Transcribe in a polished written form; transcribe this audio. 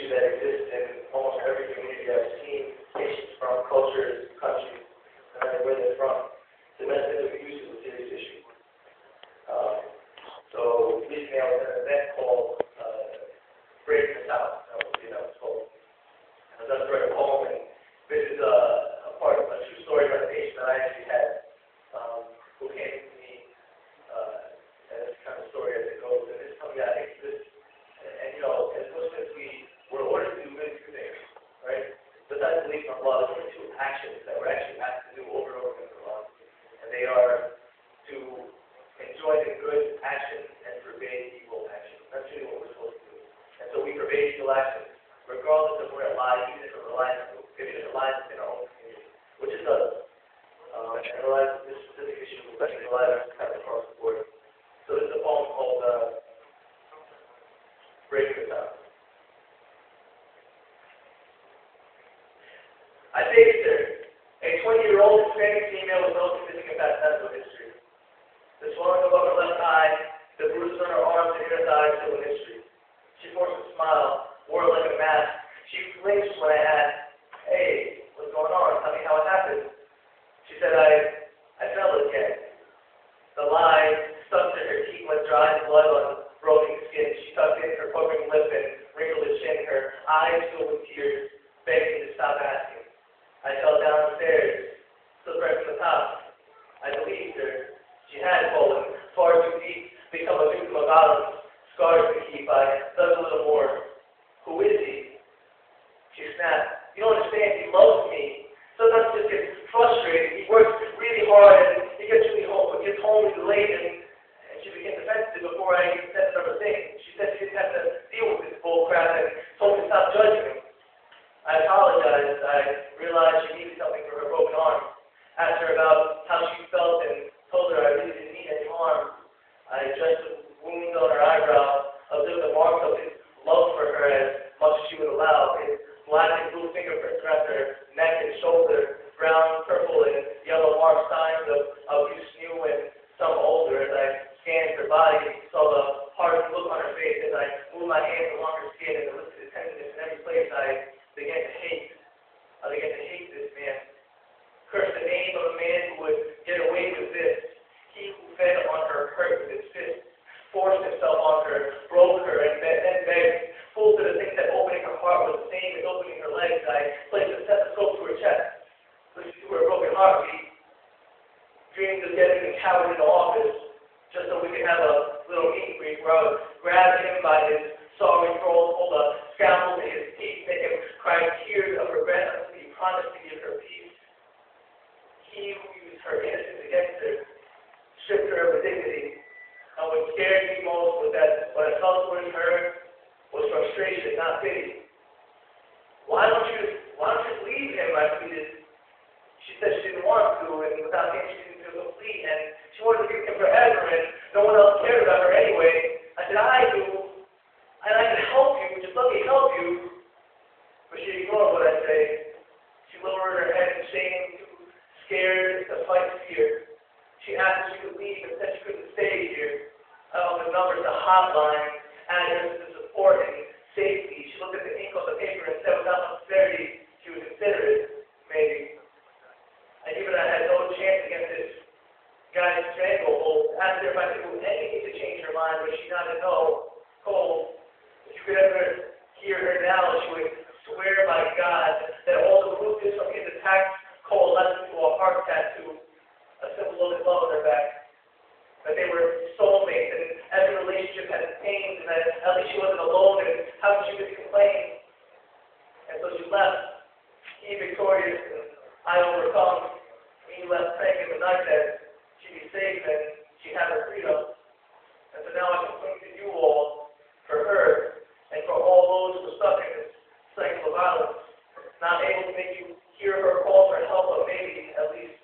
issue that exists in almost every community I've seen, patients from cultures, countries, no matter where they're from. Domestic abuse is a serious issue. So recently I was at an event called Breaking the House. That was called. I was at a poem, and this is a true story about a patient that I actually had, who came to me, and this kind of story as it goes. And this is something I think this, and you know, as Muslims we're ordered to do really two things, right? Besides believing in Allah, there's only two actions that we're actually asked to do over and over again in Allah, and they are to enjoy the good actions and forbade evil actions. That's really what we're supposed to do. And so we forbade evil actions, regardless of where it lies, even if it lies in our own community, which it does. And I realize this specific issue is affecting the lives kind of across the board. So this is a poem called Breaking the House. I faced her, a 20-year-old Hispanic female with no significant past medical history. The swelling above her left eye, the bruises on her arms and inner thighs still in history. She forced a smile, wore it like a mask. She flinched when I asked, "Hey, what's going on? Tell me how it happened." She said, I fell again. The lie stuck to her cheek like dried blood on broken skin. She tucked in her quivering lip and wrinkled her chin, her eyes filled with tears, begging me to stop asking. I fell down the stairs, slipped right from the top. I believed her. She had fallen far too deep, become a victim of violence, scars to keep. I dug a little more. Who is he? She snapped. You don't understand. He loves me. Sometimes he just gets frustrated. He works really hard and he gets home really late, and she became defensive before I even said another thing. She said she didn't have to deal with this bull crap and told me to stop judging him. I apologized. I realized she needed something for her broken arm. Asked her about how she felt and told her I really didn't mean any harm. I addressed the wound on her eyebrow, observed the marks of his love for her as much as she would allow. His black and blue fingerprints around her neck and shoulder, brown, purple, and yellow marks, signs of abuse, new and some older. As I scanned her body, saw the hard look on her face. As I moved my hands along her skin and elicited tenderness in every place, I began to hate this man. Curse the name of a man who would get away with this. He who fed on her hurt with his fists, forced himself on her, broke her, and then begged, fooled to the think that opening her heart was the same as opening her legs. I placed a stethoscope to her chest, listened to her broken heartbeat, dreamed of getting the coward in the office, just so we could have a little meet and greet where I would grab him by his sorry throat, hold a scalpel to his teeth, make him cry tears of regret until he promised to give her peace. He who used her innocence against her, stripped her of her dignity. And what scared me most was that what I felt towards her was frustration, not pity. Why don't you just leave him? I pleaded. She said she didn't want to, and without him she didn't feel complete, and she wanted to be with him forever, and no one else cared about her anyway. I said, I do, and I can help you, just let me help you. But she ignored what I say. She lowered her head in shame, too scared to fight fear. She asked if she could leave and said she couldn't stay here. I offered numbers to hotline, addresses to support and safety. She looked at the ink on the paper and said without much severity she would consider it, maybe. I knew that I had no chance against this guy's stranglehold. Asked her if I could do anything to change her mind, but she nodded no. Cold. If you could ever hear her now, she would swear by God that all the bruises from his attacks coalesced into a heart tattoo, a symbol of his love on her back. That they were soulmates, and every relationship had its pains, and that at least she wasn't alone, and how could she really complain? And so she left, he victorious, and I overcome. He left praying in the night that she'd be safe and she'd have her freedom. And so now I can cling to you all for her and for all those who are stuck in this cycle of violence, not able to make you hear her call for help, but maybe at least